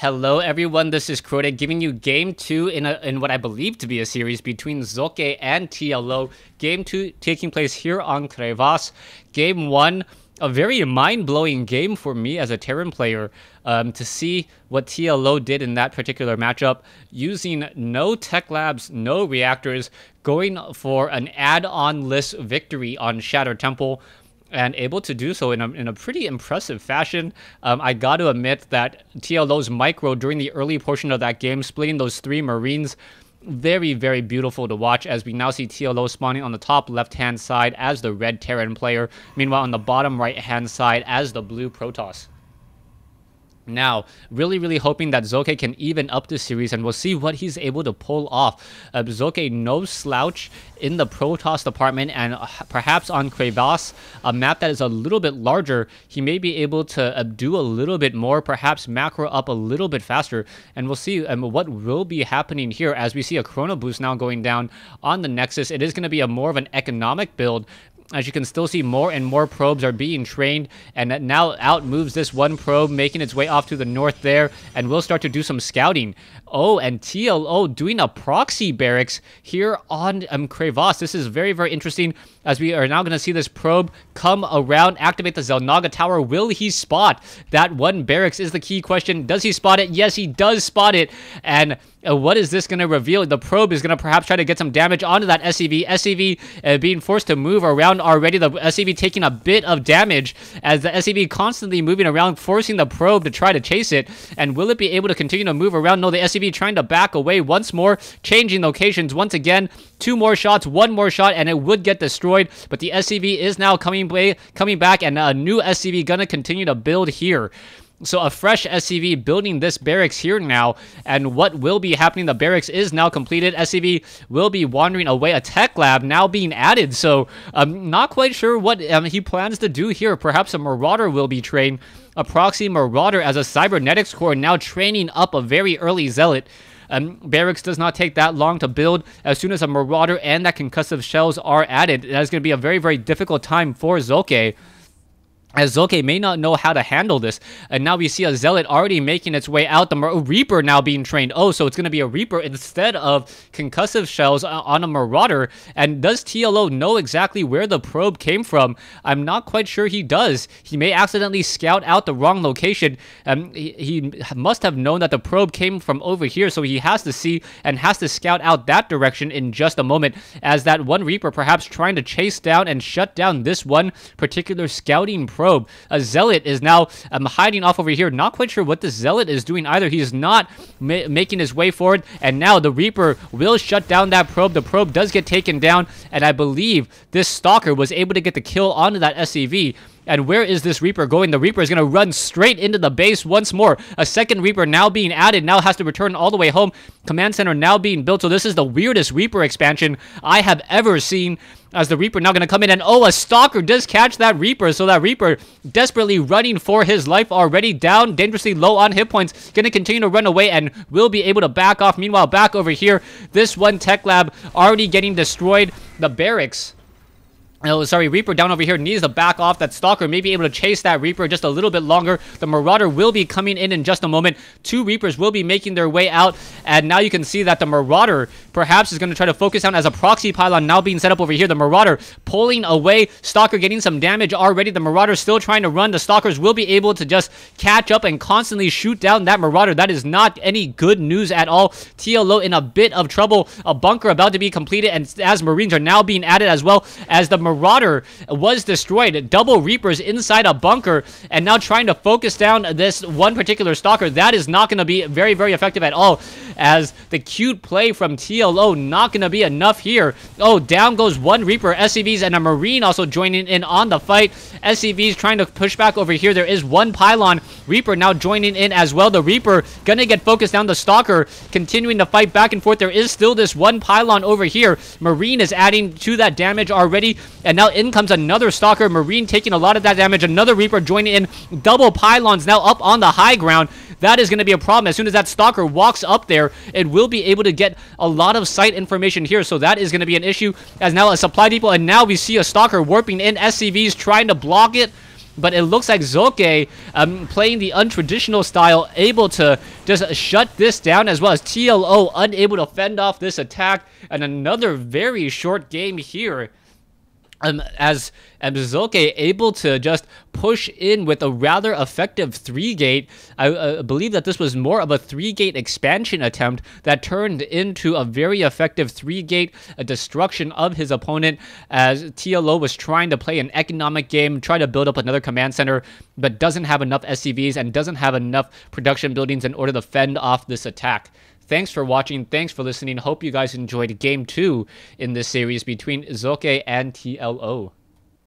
Hello everyone, this is Crota giving you Game 2 in what I believe to be a series between Socke and TLO. Game 2 taking place here on Crevasse. Game 1, a very mind-blowing game for me as a Terran player to see what TLO did in that particular matchup, using no tech labs, no reactors, going for an add-on list victory on Shattered Temple, and able to do so in a pretty impressive fashion. I got to admit that TLO's micro during the early portion of that game, splitting those 3 Marines, very, very beautiful to watch, as we now see TLO spawning on the top left-hand side as the red Terran player, meanwhile on the bottom right-hand side as the blue Protoss. Now, really hoping that Socke can even up the series, and we'll see what he's able to pull off. Socke, no slouch in the Protoss department, and perhaps on Crevasse, a map that is a little bit larger, he may be able to do a little bit more, perhaps macro up a little bit faster, and we'll see what will be happening here as we see a Chrono Boost now going down on the Nexus. It is going to be more of an economic build. As you can still see, more and more probes are being trained, and now out moves this one probe, making its way off to the north there, and we'll start to do some scouting. Oh, and TLO doing a proxy barracks here on Crevasse. This is very interesting, as we are now going to see this probe come around, activate the Xel'Naga Tower. Will he spot that one barracks is the key question. Does he spot it? Yes, he does spot it, and what is this going to reveal? The probe is going to perhaps try to get some damage onto that SCV. SCV being forced to move around already. The SCV taking a bit of damage as the SCV constantly moving around, forcing the probe to try to chase it. And will it be able to continue to move around? No, the SCV trying to back away once more, changing locations once again. 2 more shots, 1 more shot, and it would get destroyed. But the SCV is now coming back, and a new SCV going to continue to build here. So a fresh SCV building this barracks here now, and what will be happening, the barracks is now completed. SCV will be wandering away. A tech lab now being added, so I'm not quite sure what he plans to do here. Perhaps a Marauder will be trained, a proxy Marauder as a cybernetics core, now training up a very early Zealot. Barracks does not take that long to build. As soon as a Marauder and that concussive shells are added, that is going to be a very difficult time for Socke, as Socke may not know how to handle this. And now we see a Zealot already making its way out. The Reaper now being trained. Oh, so it's going to be a Reaper instead of concussive shells on a Marauder. And does TLO know exactly where the probe came from? I'm not quite sure he does. He may accidentally scout out the wrong location. He must have known that the probe came from over here, so he has to see and has to scout out that direction in just a moment, as that one Reaper perhaps trying to chase down and shut down this one particular scouting probe. A Zealot is now hiding off over here. Not quite sure what the Zealot is doing either. He is not making his way forward, and now the Reaper will shut down that probe. The probe does get taken down, and I believe this Stalker was able to get the kill onto that SCV. And where is this Reaper going? The Reaper is going to run straight into the base once more. A second Reaper now being added, now has to return all the way home. Command center now being built, so this is the weirdest Reaper expansion I have ever seen, as the Reaper now going to come in, and oh, a Stalker does catch that Reaper, so that Reaper desperately running for his life, already down, dangerously low on hit points, going to continue to run away and will be able to back off. Meanwhile, back over here, this one tech lab already getting destroyed. The barracks, oh, sorry, Reaper down over here needs to back off. That Stalker may be able to chase that Reaper just a little bit longer. The Marauder will be coming in just a moment. 2 Reapers will be making their way out, and now you can see that the Marauder perhaps is going to try to focus down as a proxy pylon now being set up over here. The Marauder pulling away. Stalker getting some damage already. The Marauder still trying to run. The Stalkers will be able to just catch up and constantly shoot down that Marauder. That is not any good news at all. TLO in a bit of trouble. A bunker about to be completed, and as Marines are now being added as well, as the Marauder was destroyed. Double Reapers inside a bunker, and now trying to focus down this one particular Stalker. That is not going to be very effective at all, as the cute play from TLO not going to be enough here. Oh, down goes one Reaper. SCVs and a Marine also joining in on the fight. SCVs trying to push back over here. There is one pylon. Reaper now joining in as well. The Reaper going to get focused down. The Stalker continuing to fight back and forth. There is still this one pylon over here. Marine is adding to that damage already, and now in comes another Stalker. Marine taking a lot of that damage. Another Reaper joining in. Double pylons now up on the high ground. That is going to be a problem. As soon as that Stalker walks up there, it will be able to get a lot of site information here, so that is going to be an issue, as now a supply depot, and now we see a Stalker warping in. SCVs trying to block it. But it looks like Socke, playing the untraditional style, able to just shut this down, as well as TLO unable to fend off this attack. And another very short game here. As Socke able to just push in with a rather effective 3-gate. I believe that this was more of a 3-gate expansion attempt that turned into a very effective 3-gate destruction of his opponent, as TLO was trying to play an economic game, try to build up another command center, but doesn't have enough SCVs and doesn't have enough production buildings in order to fend off this attack. Thanks for watching. Thanks for listening. Hope you guys enjoyed Game 2 in this series between Socke and TLO.